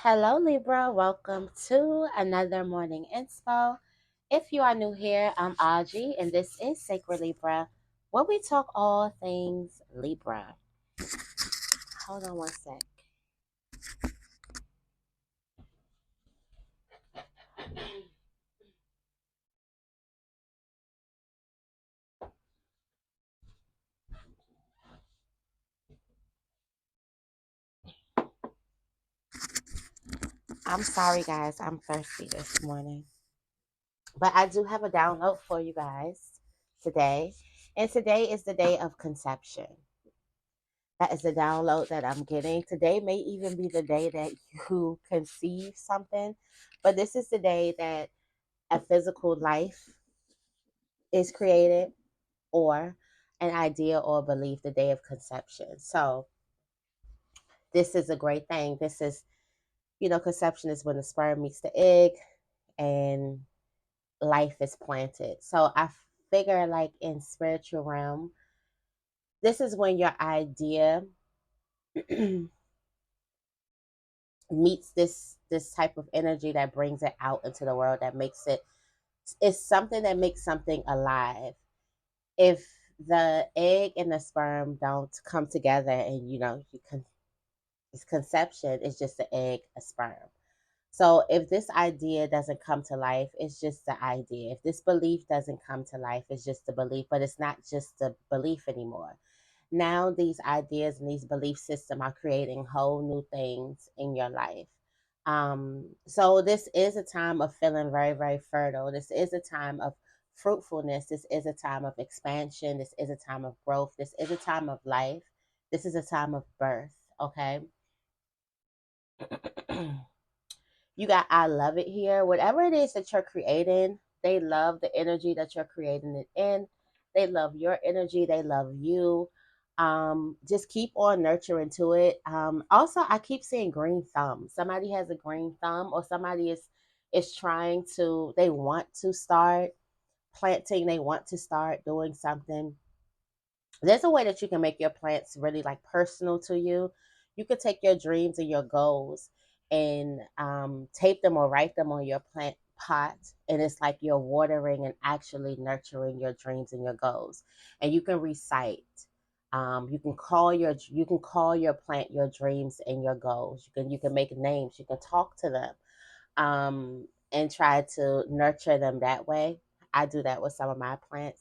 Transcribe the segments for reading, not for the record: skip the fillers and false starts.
Hello, Libra. Welcome to another morning inspo. If you are new here, I'm Auji, and this is Sacred Libra, where we talk all things Libra. Hold on one sec. I'm sorry, guys. I'm thirsty this morning. But I do have a download for you guys today. And today is the day of conception. That is the download that I'm getting. Today may even be the day that you conceive something. But this is the day that a physical life is created or an idea or belief the day of conception. So this is a great thing. This is, conception is when the sperm meets the egg and life is planted. So I figure like in spiritual realm, this is when your idea meets this type of energy that brings it out into the world, that makes it's something that makes something alive. If the egg and the sperm don't come together and it's conception, it's just the egg, a sperm. So if this idea doesn't come to life, it's just the idea. If this belief doesn't come to life, it's just the belief, but it's not just the belief anymore. Now these ideas and these belief systems are creating whole new things in your life. So this is a time of feeling very, very fertile. This is a time of fruitfulness. This is a time of expansion. This is a time of growth. This is a time of life. This is a time of birth. Okay. You got I love it here. Whatever it is that you're creating, they love the energy that you're creating it in. They love your energy. They love you. Just keep on nurturing to it. Also, I keep seeing green thumb. Somebody has a green thumb, or somebody is trying to. They want to start planting. They want to start doing something. There's a way that you can make your plants really like personal to you. You could take your dreams and your goals and tape them or write them on your plant pot, and it's like you're watering and actually nurturing your dreams and your goals. And you can recite. You can call your plant your dreams and your goals. You can make names. You can talk to them, and try to nurture them that way. I do that with some of my plants.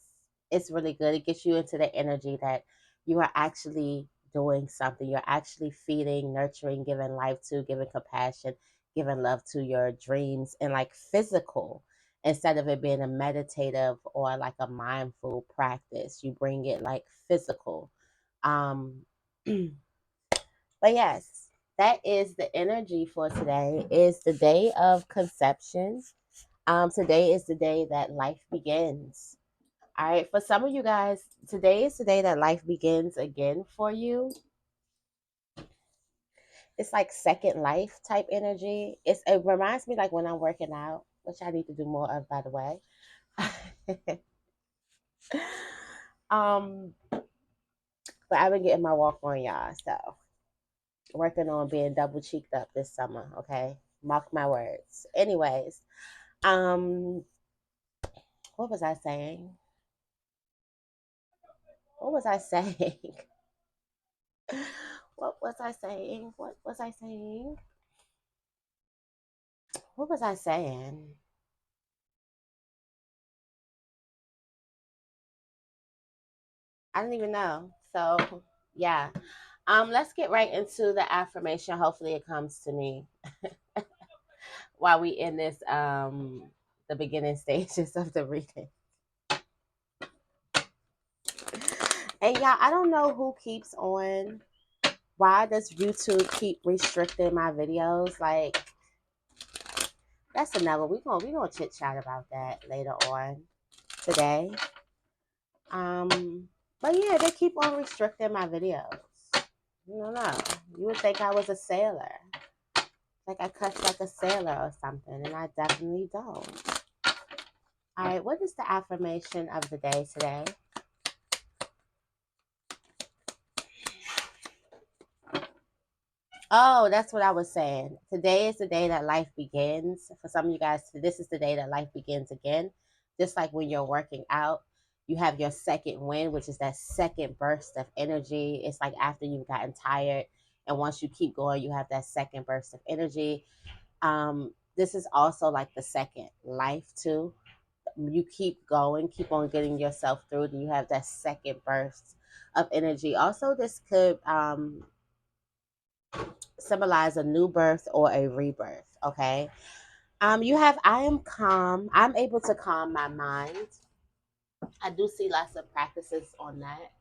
It's really good. It gets you into the energy that you are actually doing something. You're actually feeding, nurturing, giving life to, giving compassion, giving love to your dreams, and like physical, instead of it being a meditative or like a mindful practice. You bring it like physical. Um, but yes, that is the energy for today. Is the day of conception. Today is the day that life begins. All right, for some of you guys, today is the day that life begins again for you. It's like second life type energy. It reminds me like when I'm working out, which I need to do more of, by the way. um, but I've been getting my walk on, y'all. So working on being double cheeked up this summer. Okay, mark my words. Anyways, um, what was I saying? What was I saying? What was I saying? What was I saying? What was I saying? I don't even know. So, yeah. Let's get right into the affirmation. Hopefully it comes to me while we in this the beginning stages of the reading. And y'all, I don't know who keeps on. Why does YouTube keep restricting my videos? Like, that's another. We gonna chit chat about that later on today. But yeah, they keep on restricting my videos. I don't know. You would think I was a sailor. Like I cuss like a sailor or something, and I definitely don't. All right, what is the affirmation of the day today? Oh, that's what I was saying. Today is the day that life begins. For some of you guys, this is the day that life begins again. Just like when you're working out, you have your second win, which is that second burst of energy. It's like after you've gotten tired, and once you keep going, you have that second burst of energy. This is also like the second life too. You keep going, keep on getting yourself through, then you have that second burst of energy. Also, this could symbolize a new birth or a rebirth. Okay. You have I am calm. I'm able to calm my mind. I do see lots of practices on that.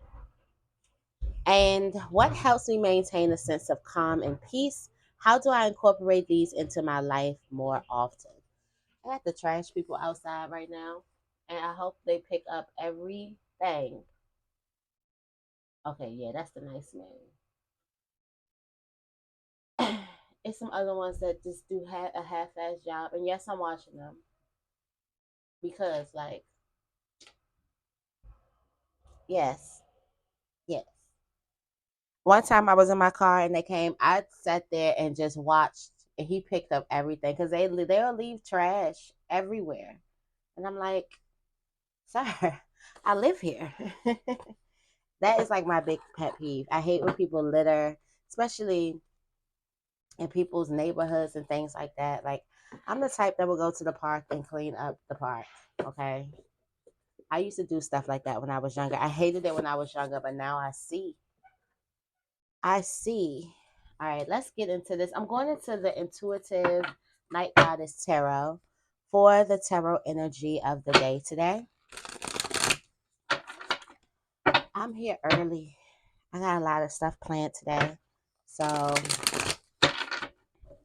And what helps me maintain a sense of calm and peace? How do I incorporate these into my life more often? I got the trash people outside right now, and I hope they pick up everything. Okay, yeah, that's the nice man. It's some other ones that just do a half-ass job, and yes, I'm watching them because, like, yes, yes. One time I was in my car and they came. I sat there and just watched, and he picked up everything because they'll leave trash everywhere, and I'm like, sir, I live here. That is like my big pet peeve. I hate when people litter, especially in people's neighborhoods and things like that. Like, I'm the type that will go to the park and clean up the park. Okay. I used to do stuff like that when I was younger. I hated it when I was younger, but now I see. I see. All right, let's get into this. I'm going into the intuitive night goddess tarot for the tarot energy of the day today. I'm here early. I got a lot of stuff planned today. So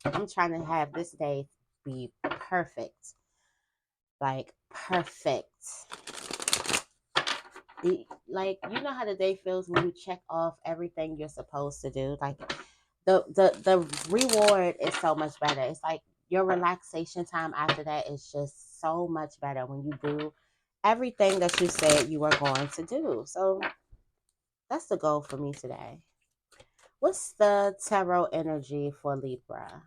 I'm trying to have this day be perfect. Like perfect. Like, you know how the day feels when you check off everything you're supposed to do. Like the reward is so much better. It's like your relaxation time after that is just so much better when you do everything that you said you were going to do. So that's the goal for me today. What's the tarot energy for Libra?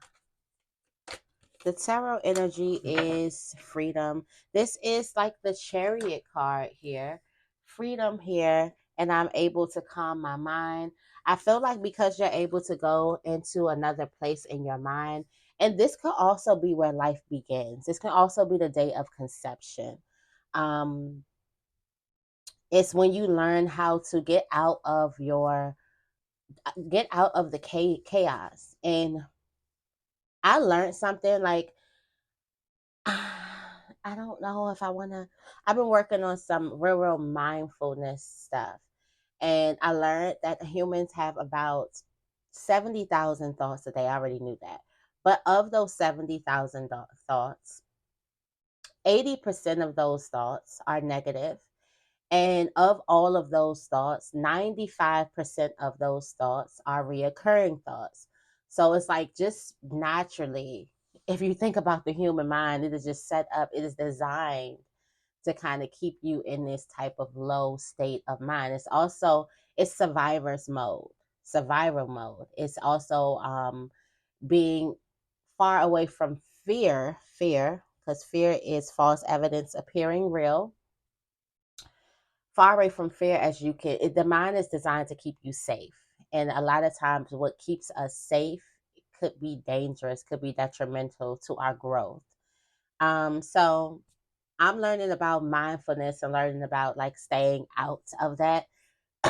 The tarot energy is freedom. This is like the chariot card here. Freedom here, and I'm able to calm my mind. I feel like because you're able to go into another place in your mind, and this could also be where life begins. This can also be the day of conception. Um, it's when you learn how to get out of the chaos. And I learned something like I don't know if I want to. I've been working on some real mindfulness stuff. And I learned that humans have about 70,000 thoughts a day. I already knew that. But of those 70,000 thoughts, 80% of those thoughts are negative. And of all of those thoughts, 95% of those thoughts are reoccurring thoughts. So it's like just naturally, if you think about the human mind, it is just set up, it is designed to kind of keep you in this type of low state of mind. It's survival mode. It's also being far away from fear, because fear is false evidence appearing real. Far away from fear as you can. The mind is designed to keep you safe, and a lot of times, what keeps us safe could be dangerous, could be detrimental to our growth. So I'm learning about mindfulness and learning about like staying out of that,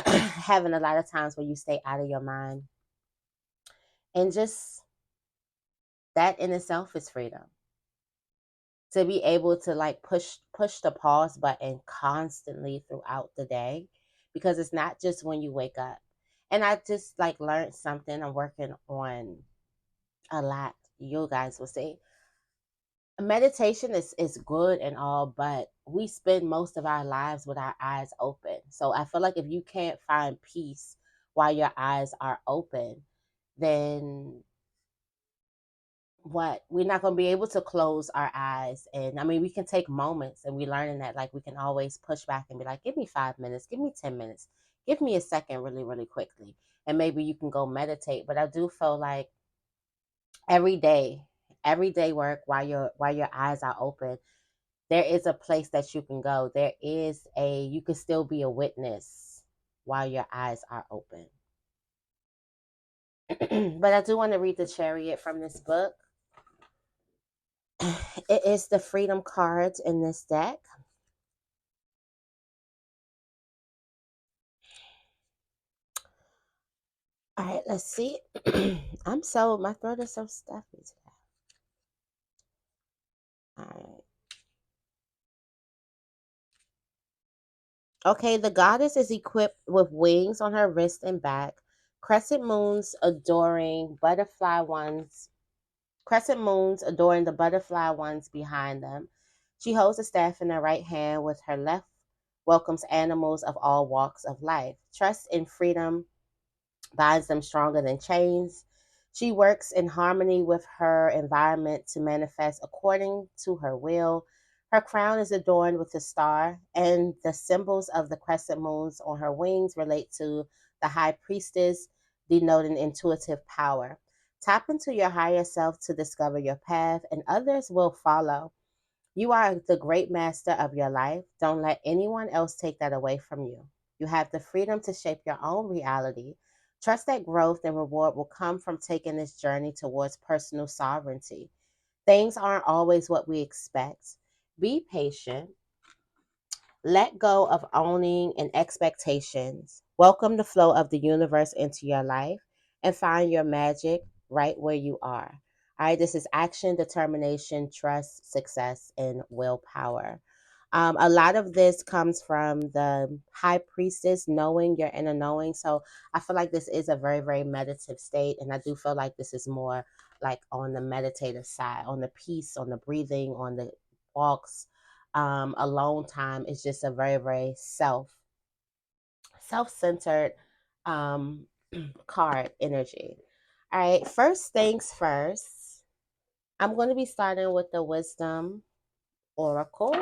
having a lot of times where you stay out of your mind, and just that in itself is freedom. To be able to like push the pause button constantly throughout the day, because it's not just when you wake up. And I just like learned something I'm working on a lot. You guys will see. Meditation is good and all, but we spend most of our lives with our eyes open. So I feel like if you can't find peace while your eyes are open, then what, we're not going to be able to close our eyes. And I mean, we can take moments, and we learning that like we can always push back and be like, give me 5 minutes, give me 10 minutes, give me a second really quickly, and maybe you can go meditate. But I do feel like every day, everyday work while your eyes are open, there is a place that you can go. There is a you can still be a witness while your eyes are open. But I do want to read the chariot from this book. It is the freedom cards in this deck. All right, let's see. My throat is so stuffy today. All right. Okay, the goddess is equipped with wings on her wrist and back, crescent moons adoring butterfly ones, crescent moons adoring the butterfly ones behind them. She holds a staff in her right hand, with her left welcomes animals of all walks of life. Trust in freedom binds them stronger than chains. She works in harmony with her environment to manifest according to her will. Her crown is adorned with a star, and the symbols of the crescent moons on her wings relate to the high priestess, denoting intuitive power. Tap into your higher self to discover your path, and others will follow. You are the great master of your life. Don't let anyone else take that away from you. You have the freedom to shape your own reality. Trust that growth and reward will come from taking this journey towards personal sovereignty. Things aren't always what we expect. Be patient. Let go of owning and expectations. Welcome the flow of the universe into your life and find your magic right where you are. All right, this is action, determination, trust, success, and willpower. A lot of this comes from the high priestess, knowing your inner knowing. So I feel like this is a very, very meditative state. And I do feel like this is more like on the meditative side, on the peace, on the breathing, on the walks. Alone time is just a very, very self-centered um, card energy. All right, first things first, I'm going to be starting with the wisdom oracle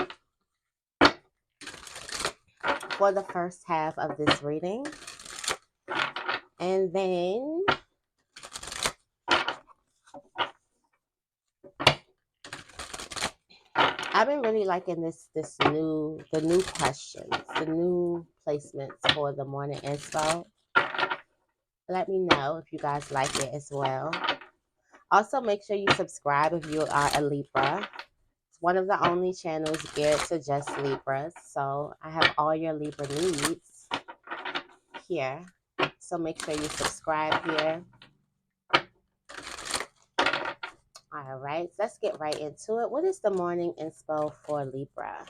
for the first half of this reading. And then I've been really liking the new questions, the new placements for the morning inspo. Let me know if you guys like it as well. Also, make sure you subscribe if you are a Libra. It's one of the only channels geared to just Libras. So I have all your Libra needs here. So make sure you subscribe here. All right, let's get right into it. What is the morning inspo for Libra?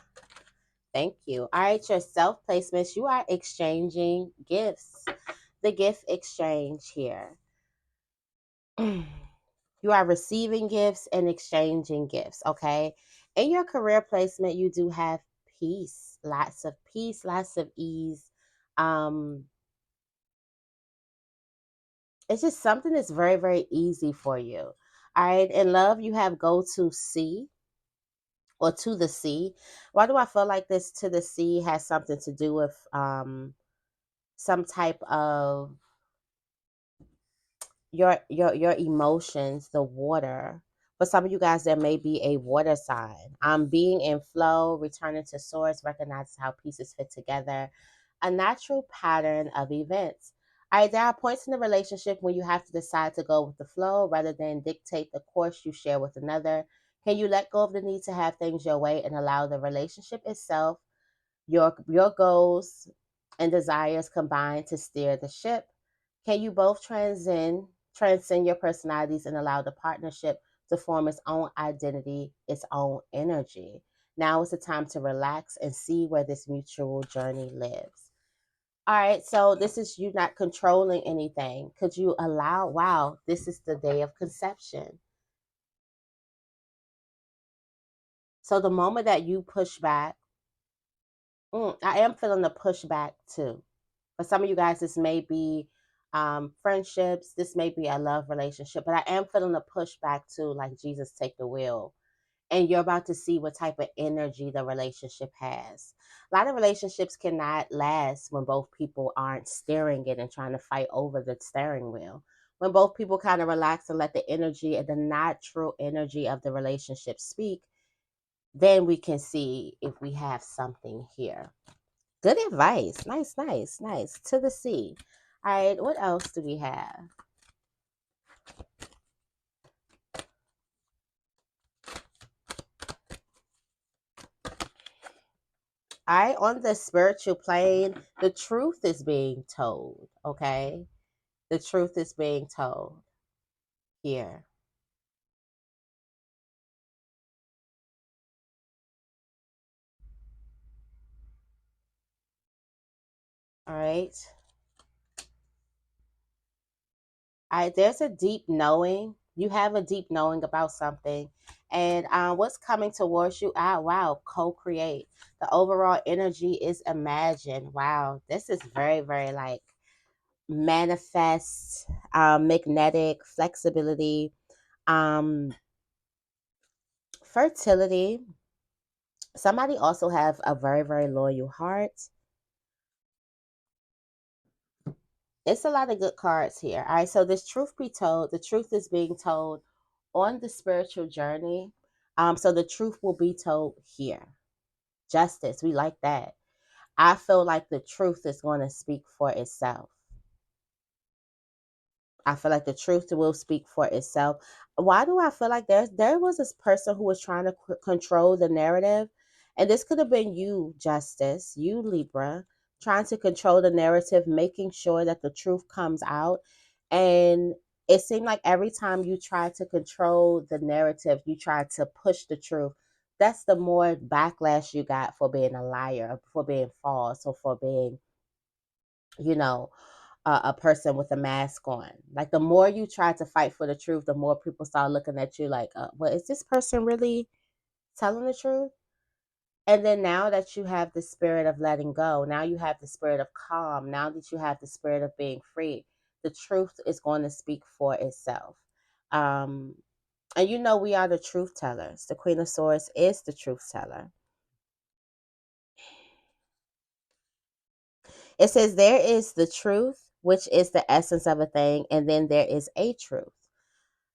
Thank you. All right, your self placements. You are exchanging gifts. The gift exchange here. You are receiving gifts and exchanging gifts, okay? In your career placement, you do have peace, lots of ease. Um, it's just something that's very, very easy for you. All right. In love, you have go to sea or to the sea. Why do I feel like this to the sea has something to do with some type of your emotions, the water. For some of you guys, there may be a water sign. Being in flow, returning to source, recognizes how pieces fit together, a natural pattern of events. All right, there are points in the relationship when you have to decide to go with the flow rather than dictate the course you share with another. Can you let go of the need to have things your way and allow the relationship itself, your goals and desires combine to steer the ship? Can you both transcend your personalities and allow the partnership to form its own identity, its own energy? Now is the time to relax and see where this mutual journey lives. All right, so this is you not controlling anything. Could you allow, wow, this is the day of conception. So the moment that you push back, I am feeling the pushback too. For some of you guys, this may be friendships, this may be a love relationship, but I am feeling the pushback too, like Jesus take the wheel. And you're about to see what type of energy the relationship has. A lot of relationships cannot last when both people aren't steering it and trying to fight over the steering wheel. When both people kind of relax and let the energy and the natural energy of the relationship speak, then we can see if we have something here. Good advice. Nice, nice, nice. To the sea. All right, what else do we have? All right, on the spiritual plane, the truth is being told, okay? The truth is being told here. All right. There's a deep knowing. You have a deep knowing about something. And what's coming towards you? Wow, co create. The overall energy is imagine. Wow, this is very, very like manifest, magnetic, flexibility, um, fertility. Somebody also have a very, very loyal heart. It's a lot of good cards here. All right, so this truth be told, the truth is being told on the spiritual journey. So the truth will be told here. Justice, we like that. I feel like the truth is going to speak for itself. I feel like the truth will speak for itself. Why do I feel like there was this person who was trying to control the narrative, and this could have been you, Justice, you Libra, trying to control the narrative, making sure that the truth comes out. And it seemed like every time you try to control the narrative, you try to push the truth. That's the more backlash you got for being a liar, for being false, or for being, you know, a person with a mask on. Like the more you try to fight for the truth, the more people start looking at you like, well, is this person really telling the truth? And then now that you have the spirit of letting go, now you have the spirit of calm, now that you have the spirit of being free, the truth is going to speak for itself. Um, and you know, we are the truth tellers. The Queen of Swords is the truth teller. It says there is the truth, which is the essence of a thing, and then there is a truth.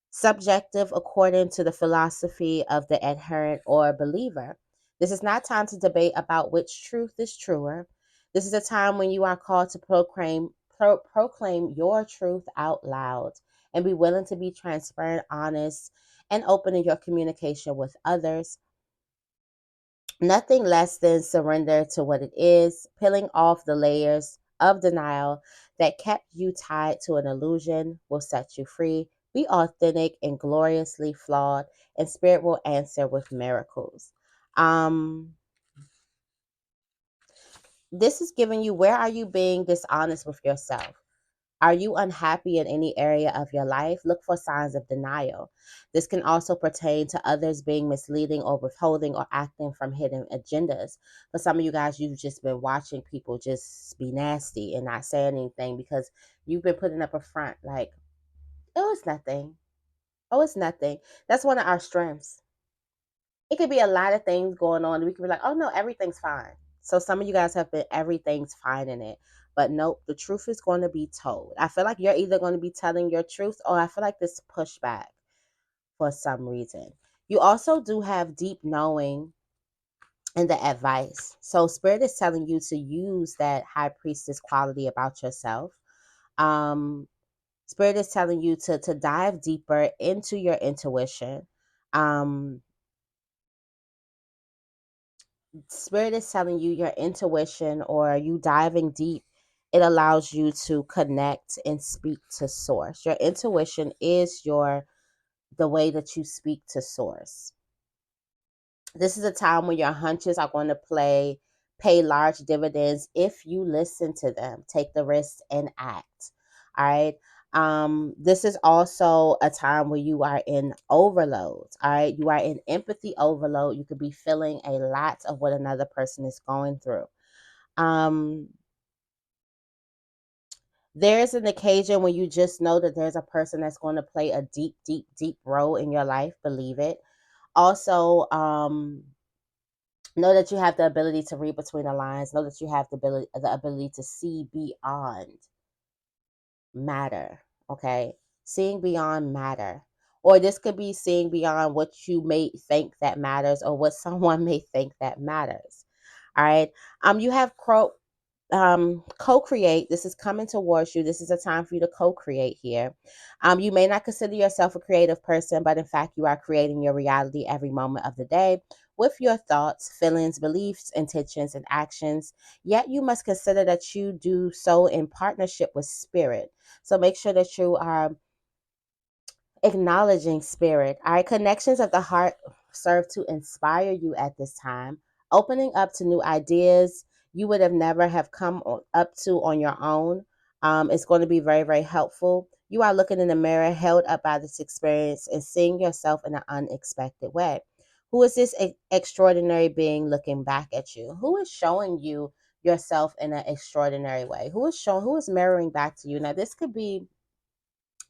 Subjective according to the philosophy of the adherent or believer. This is not time to debate about which truth is truer. This is a time when you are called to proclaim your truth out loud and be willing to be transparent, honest, and open in your communication with others. Nothing less than surrender to what it is, peeling off the layers of denial that kept you tied to an illusion will set you free. Be authentic and gloriously flawed, and spirit will answer with miracles. Um, this is giving you, where are you being dishonest with yourself? Are you unhappy in any area of your life? Look for signs of denial. This can also pertain to others being misleading or withholding or acting from hidden agendas. For some of you guys, you've just been watching people just be nasty and not saying anything because you've been putting up a front like, oh, it's nothing. Oh, it's nothing. That's one of our strengths. It could be a lot of things going on. We could be like, oh no, everything's fine. So some of you guys have been, everything's fine in it. But nope, the truth is going to be told. I feel like you're either going to be telling your truth, or I feel like this pushback for some reason. You also do have deep knowing and the advice. So spirit is telling you to use that high priestess quality about yourself. Um, Spirit is telling you to dive deeper into your intuition. Um, Spirit is telling you your intuition, or you diving deep, it allows you to connect and speak to source. Your intuition is the way that you speak to source. This is a time when your hunches are going to pay large dividends if you listen to them, take the risk and act. All right. This is also a time where you are in overload. All right. You are in empathy overload. You could be feeling a lot of what another person is going through. Um, there's an occasion when you just know that there's a person that's going to play a deep, deep, deep role in your life. Believe it. Also, know that you have the ability to read between the lines. Know that you have the ability to see beyond matter. Okay. seeing beyond matter. Or this could be seeing beyond what you may think that matters or what someone may think that matters. All right. You have co-create. This is coming towards you. This is a time for you to co-create here. You may not consider yourself a creative person, but in fact you are creating your reality every moment of the day with your thoughts, feelings, beliefs, intentions, and actions. Yet you must consider that you do so in partnership with spirit. So make sure that you are acknowledging spirit. All right, connections of the heart serve to inspire you at this time, opening up to new ideas you would have never have up to on your own. It's going to be very, very helpful. You are looking in the mirror, held up by this experience, and seeing yourself in an unexpected way. Who is this extraordinary being looking back at you? Who is showing you yourself in an extraordinary way? Who is mirroring back to you? Now, this could be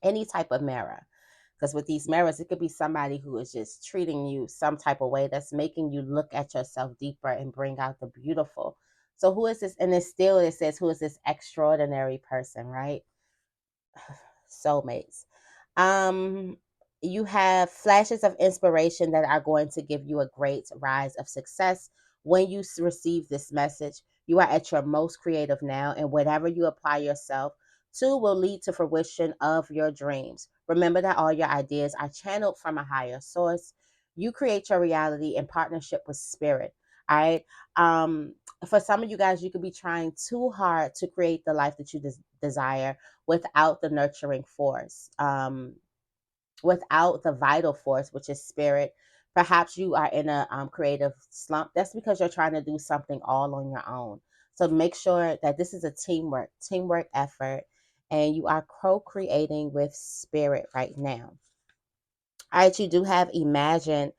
any type of mirror, because with these mirrors, it could be somebody who is just treating you some type of way that's making you look at yourself deeper and bring out the beautiful. So who is this? And it's still, it says, who is this extraordinary person, right? Soulmates. Um, you have flashes of inspiration that are going to give you a great rise of success when you receive this message. You are at your most creative now, and whatever you apply yourself to will lead to fruition of your dreams. Remember that all your ideas are channeled from a higher source. You create your reality in partnership with spirit. All right. For some of you guys, you could be trying too hard to create the life that you desire without the nurturing force, without the vital force, which is spirit. Perhaps you are in a creative slump. That's because you're trying to do something all on your own. So make sure that this is a teamwork effort, and you are co-creating with spirit right now. All right, you do have imagine,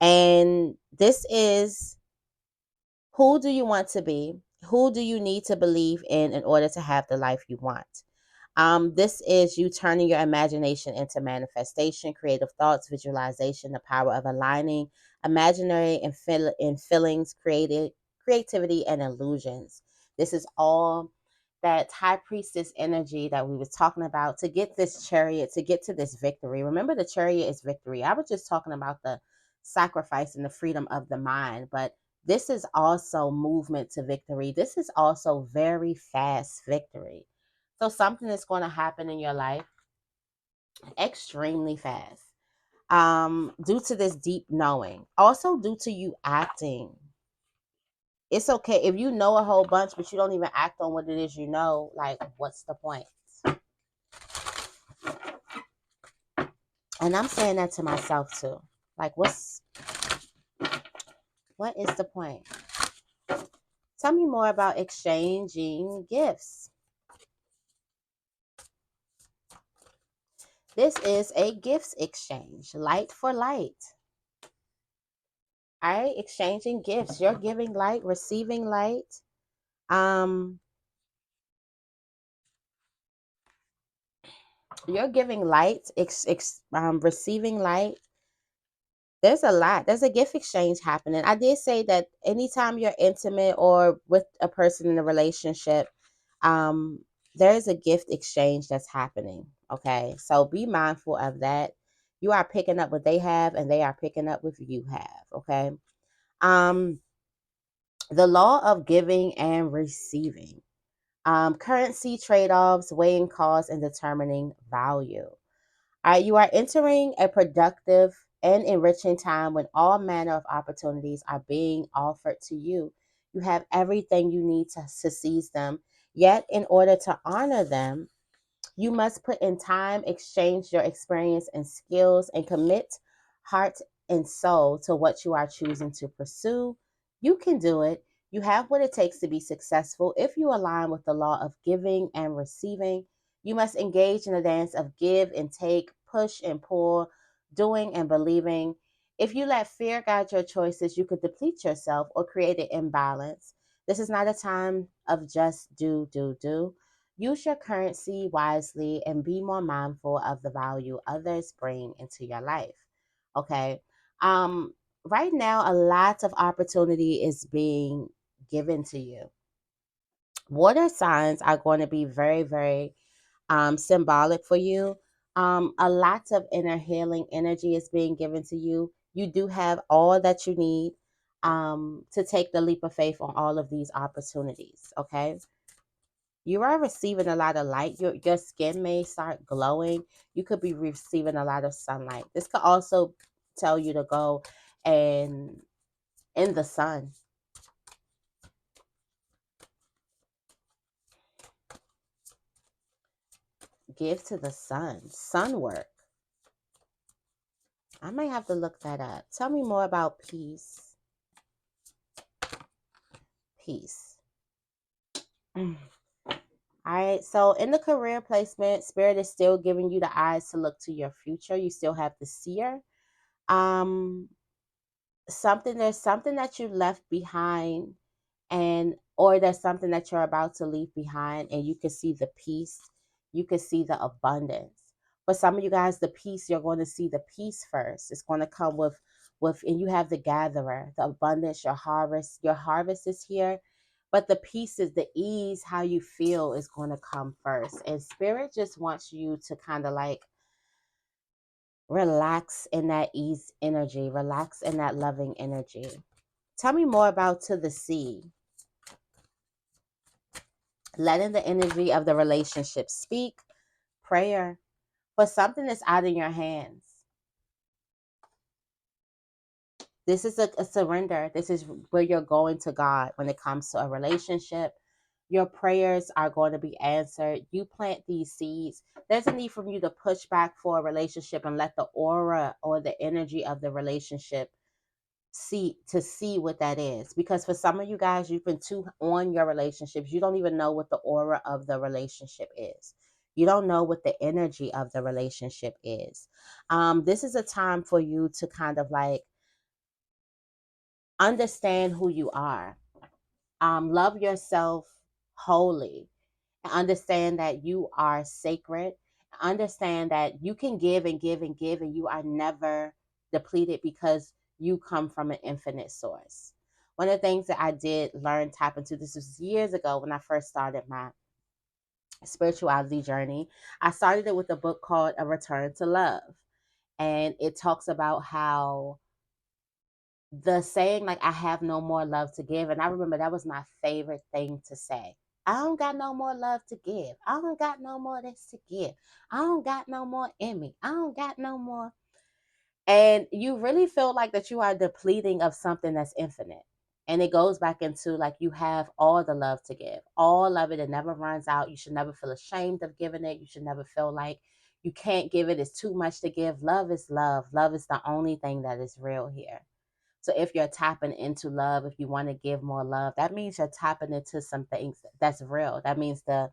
and this is, who do you want to be? Who do you need to believe in order to have the life you want? This is you turning your imagination into manifestation, creative thoughts, visualization, the power of aligning imaginary and feelings, creativity, and illusions. This is all that high priestess energy that we was talking about to get this chariot, to get to this victory. Remember, the chariot is victory. I was just talking about the sacrifice and the freedom of the mind, but this is also movement to victory. This is also very fast victory. So something is going to happen in your life extremely fast. Due to this deep knowing. Also due to you acting. It's okay if you know a whole bunch, but you don't even act on what it is you know. Like, what's the point? And I'm saying that to myself too. Like, what is the point? Tell me more about exchanging gifts. This is a gifts exchange, light for light. All right, exchanging gifts. You're giving light, receiving light. Um, you're giving light, receiving light. There's a lot. There's a gift exchange happening. I did say that anytime you're intimate or with a person in a relationship, um, there is a gift exchange that's happening. Okay, so be mindful of that. You are picking up what they have, and they are picking up what you have. Okay. Um, the law of giving and receiving. Currency trade offs, weighing costs, and determining value. You are entering a productive and enriching time when all manner of opportunities are being offered to you. You have everything you need to seize them. Yet, in order to honor them, you must put in time, exchange your experience and skills, and commit heart and soul to what you are choosing to pursue. You can do it. You have what it takes to be successful if you align with the law of giving and receiving. You must engage in a dance of give and take, push and pull, doing and believing. If you let fear guide your choices, you could deplete yourself or create an imbalance. This is not a time of just do, do, do. Use your currency wisely and be more mindful of the value others bring into your life. Okay. Um, right now, a lot of opportunity is being given to you. Water signs are going to be very, very symbolic for you. A lot of inner healing energy is being given to you. You do have all that you need to take the leap of faith on all of these opportunities. Okay. You are receiving a lot of light. Your skin may start glowing. You could be receiving a lot of sunlight. This could also tell you to go and in the sun. Give to the sun. Sun work. I might have to look that up. Tell me more about peace. Peace. All right. So in the career placement, Spirit is still giving you the eyes to look to your future. You still have the seer. Um, there's something that you left behind, and or there's something that you're about to leave behind, and you can see the peace, you can see the abundance. For some of you guys, the peace, you're going to see the peace first. It's going to come with and you have the gatherer, the abundance, your harvest is here, but the peace is the ease, how you feel is going to come first. And Spirit just wants you to kind of like relax in that ease energy, relax in that loving energy. Tell me more about to the sea. Letting the energy of the relationship speak, prayer for something that's out of your hands. This is a surrender. This is where you're going to God when it comes to a relationship. Your prayers are going to be answered. You plant these seeds. There's a need for you to push back for a relationship and let the aura or the energy of the relationship see what that is, because for some of you guys, you've been too on your relationships. You don't even know what the aura of the relationship is. You don't know what the energy of the relationship is. This is a time for you to kind of like understand who you are. Love yourself wholly, and understand that you are sacred. Understand that you can give and give and give, and you are never depleted because you come from an infinite source. One of the things that I did learn, tap into, this was years ago when I first started my spirituality journey. I started it with a book called A Return to Love. And it talks about how the saying, like, I have no more love to give. And I remember that was my favorite thing to say. I don't got no more love to give. I don't got no more this to give. I don't got no more in me. I don't got no more. And you really feel like that you are depleting of something that's infinite. And it goes back into like you have all the love to give, all of it. It never runs out. You should never feel ashamed of giving it. You should never feel like you can't give it. It's too much to give. Love is love. Love is the only thing that is real here. So if you're tapping into love, if you want to give more love, that means you're tapping into some things that's real. That means the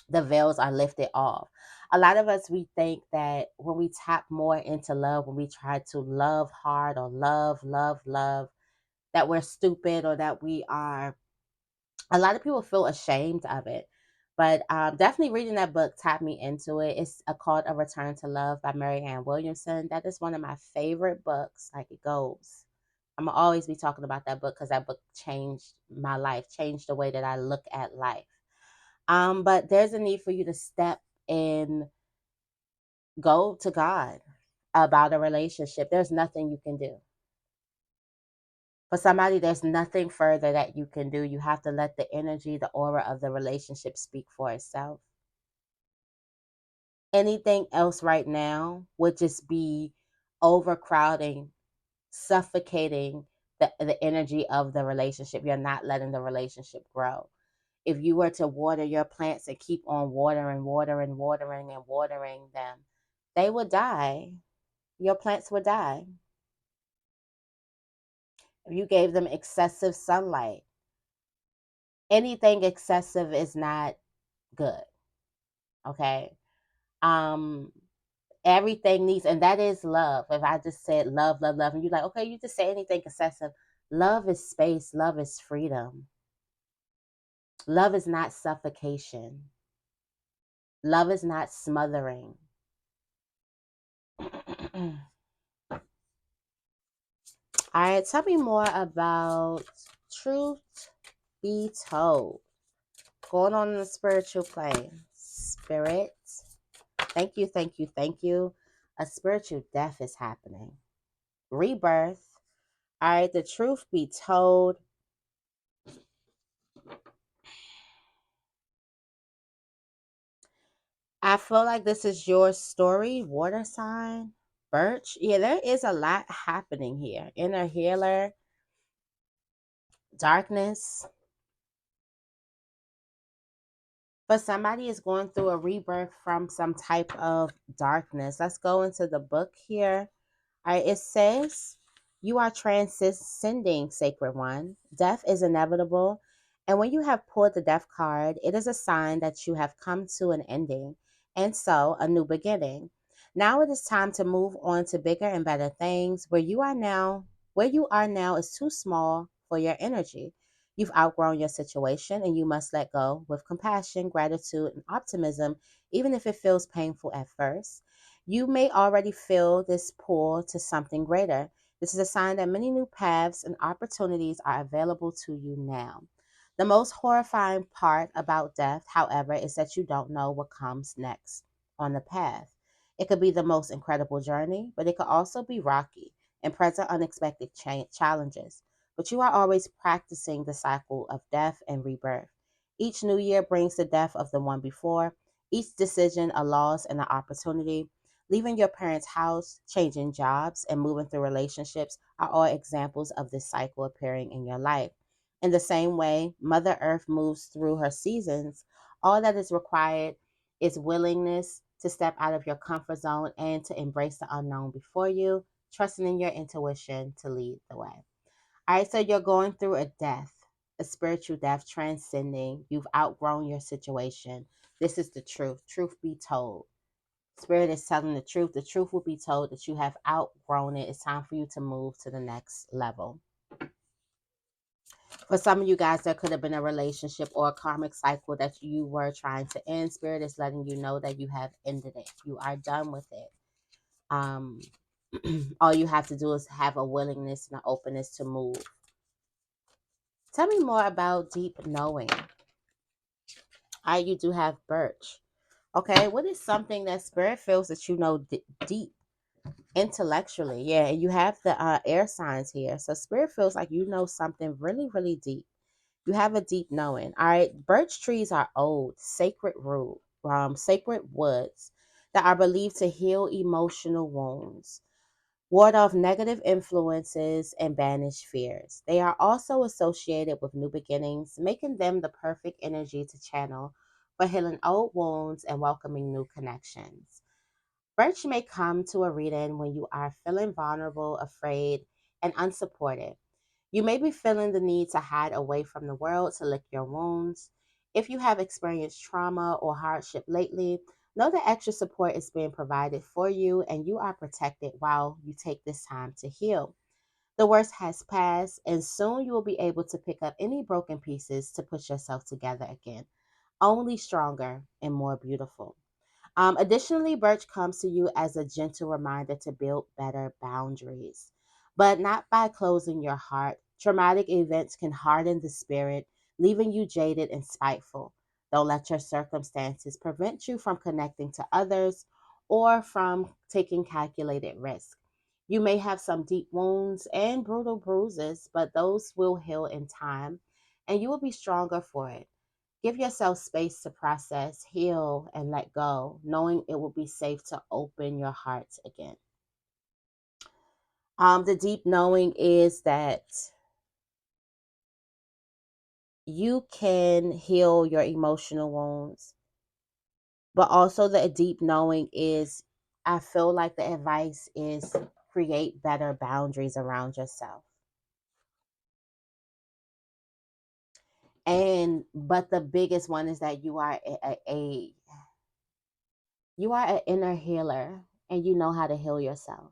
veils are lifted off. A lot of us, we think that when we tap more into love, when we try to love hard or love, that we're stupid or that we are, a lot of people feel ashamed of it. But definitely reading that book tapped me into it. It's called A Return to Love by Marianne Williamson. That is one of my favorite books. Like, it goes. I'm gonna always be talking about that book because that book changed my life, changed the way that I look at life. But there's a need for you to step in, go to God about a relationship. There's nothing you can do. For somebody, there's nothing further that you can do. You have to let the energy, the aura of the relationship speak for itself. Anything else right now would just be overcrowding, suffocating the energy of the relationship. You're not letting the relationship grow. If you were to water your plants and keep on watering them, they would die. Your plants would die. If you gave them excessive sunlight, anything excessive is not good. Okay. Um, Everything needs, and that is love. If I just said love, and you're like, okay, you just say anything excessive. Love is space, love is freedom. Love is not suffocation. Love is not smothering. All right, tell me more about truth be told. Going on in the spiritual plane. Spirit. Thank you, thank you, thank you. A spiritual death is happening. Rebirth. All right, the truth be told, I feel like this is your story. Water sign, birch. Yeah, there is a lot happening here. Inner healer, darkness. But somebody is going through a rebirth from some type of darkness. Let's go into the book here. All right, it says, you are transcending, Sacred One. Death is inevitable. And when you have pulled the death card, it is a sign that you have come to an ending and so a new beginning. Now it is time to move on to bigger and better things. Where you are now is too small for your energy. You've outgrown your situation and you must let go with compassion, gratitude, and optimism, even if it feels painful at first. You may already feel this pull to something greater. This is a sign that many new paths and opportunities are available to you now. The most horrifying part about death, however, is that you don't know what comes next on the path. It could be the most incredible journey, but it could also be rocky and present unexpected challenges. But you are always practicing the cycle of death and rebirth. Each new year brings the death of the one before, each decision a loss and an opportunity. Leaving your parents' house, changing jobs, and moving through relationships are all examples of this cycle appearing in your life. In the same way, Mother Earth moves through her seasons. All that is required is willingness to step out of your comfort zone and to embrace the unknown before you, trusting in your intuition to lead the way. All right, so you're going through a death, a spiritual death, transcending. You've outgrown your situation. This is the truth. Truth be told. Spirit is telling the truth. The truth will be told that you have outgrown it. It's time for you to move to the next level. For some of you guys, there could have been a relationship or a karmic cycle that you were trying to end. Spirit is letting you know that you have ended it. You are done with it. Um, all you have to do is have a willingness and an openness to move. Tell me more about deep knowing. You do have birch. Okay, what is something that spirit feels that you know deep intellectually? Yeah, and you have the air signs here. So spirit feels like you know something really, really deep. You have a deep knowing. All right. Birch trees are old, sacred woods that are believed to heal emotional wounds, ward off negative influences, and banish fears. They are also associated with new beginnings, making them the perfect energy to channel for healing old wounds and welcoming new connections. Birch may come to a reading when you are feeling vulnerable, afraid, and unsupported. You may be feeling the need to hide away from the world to lick your wounds. If you have experienced trauma or hardship lately, know that extra support is being provided for you and you are protected while you take this time to heal. The worst has passed, and soon you will be able to pick up any broken pieces to put yourself together again, only stronger and more beautiful. Additionally, birch comes to you as a gentle reminder to build better boundaries, but not by closing your heart. Traumatic events can harden the spirit, leaving you jaded and spiteful. Don't let your circumstances prevent you from connecting to others or from taking calculated risks. You may have some deep wounds and brutal bruises, but those will heal in time, and you will be stronger for it. Give yourself space to process, heal, and let go, knowing it will be safe to open your heart again. The deep knowing is that you can heal your emotional wounds, but also the deep knowing is, I feel like the advice is create better boundaries around yourself. And but the biggest one is that you are an inner healer and you know how to heal yourself.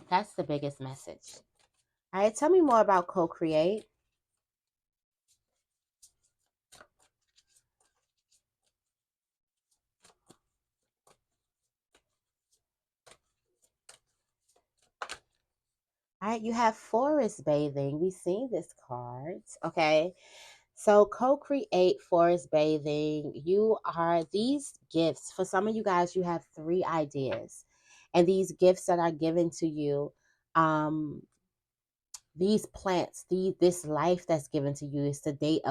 That's the biggest message. All right, tell me more about co-create. All right, you have forest bathing. We've seen this card. Okay, So co-create forest bathing. You are these gifts. For some of you guys, you have three ideas. And these gifts that are given to you, these plants, this life that's given to you is the date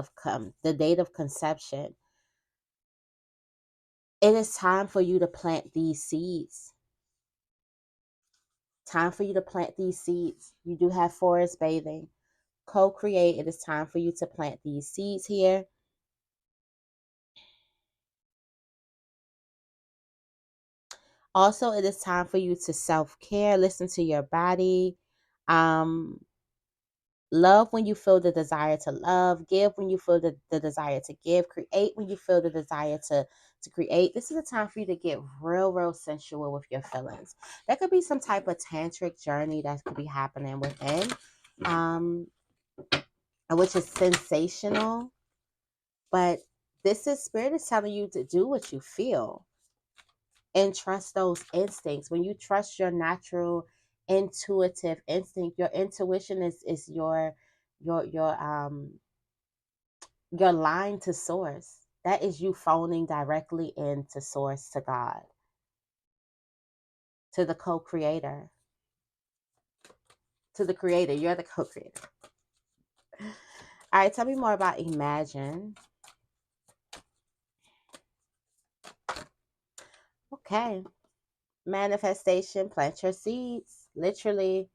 of conception. It is time for you to plant these seeds. Time for you to plant these seeds. You do have forest bathing. Co-create. It is time for you to plant these seeds here. Also, it is time for you to self-care, listen to your body. Um, Love when you feel the desire to love, give when you feel the desire to give, create when you feel the desire to create. This is a time for you to get real sensual with your feelings. There could be some type of tantric journey that could be happening within, um, which is sensational. But this is spirit is telling you to do what you feel and trust those instincts. When you trust your natural intuitive instinct, your intuition is your line to source. That is you phoning directly into source, to God, to the co-creator, to the creator. You're the co-creator. All right, tell me more about imagine. Okay. Manifestation, plant your seeds. Literally,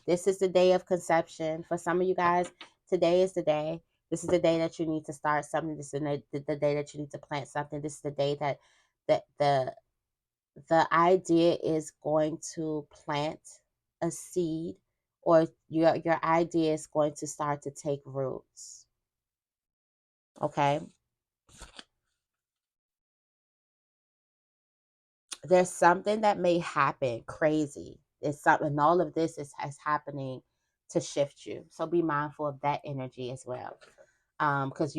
this is the day of conception. For some of you guys, today is the day. This is the day that you need to start something. This is the day that you need to plant something. This is the day that the idea is going to plant a seed, or your idea is going to start to take roots. Okay. There's something that may happen crazy. It's something, all of this is happening to shift you. So be mindful of that energy as well. Because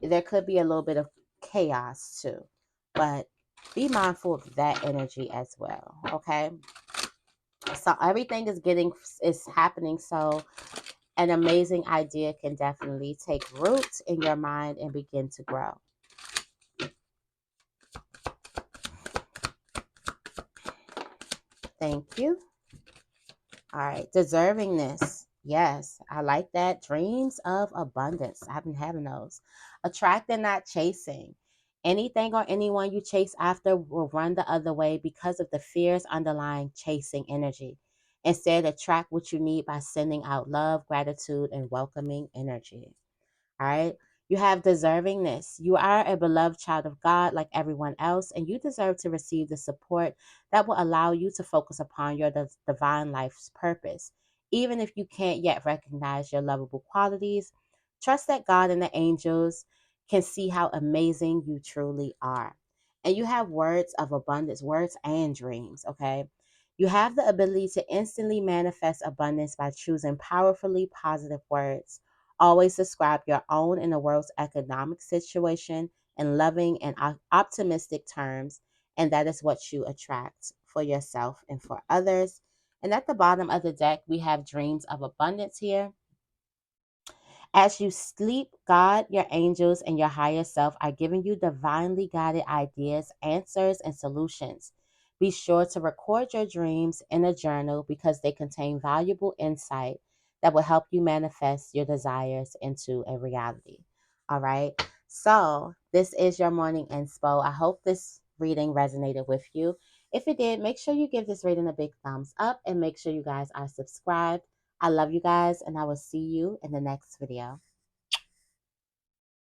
there could be a little bit of chaos too. But be mindful of that energy as well. Okay. So everything is happening. So an amazing idea can definitely take root in your mind and begin to grow. Thank you. All right, deservingness. Yes, I like that. Dreams of abundance. I've been having those. Attract and not chasing. Anything or anyone you chase after will run the other way because of the fears underlying chasing energy. Instead, attract what you need by sending out love, gratitude, and welcoming energy. All right. You have deservingness. You are a beloved child of God like everyone else, and you deserve to receive the support that will allow you to focus upon your divine life's purpose. Even if you can't yet recognize your lovable qualities, trust that God and the angels can see how amazing you truly are. And you have words of abundance, words and dreams, okay? You have the ability to instantly manifest abundance by choosing powerfully positive words. Always describe your own and the world's economic situation in loving and optimistic terms, and that is what you attract for yourself and for others. And at the bottom of the deck, we have dreams of abundance here. As you sleep, God, your angels, and your higher self are giving you divinely guided ideas, answers, and solutions. Be sure to record your dreams in a journal because they contain valuable insight that will help you manifest your desires into a reality. All right. So, this is your morning inspo. I hope this reading resonated with you. If it did, make sure you give this reading a big thumbs up and make sure you guys are subscribed. I love you guys, and I will see you in the next video.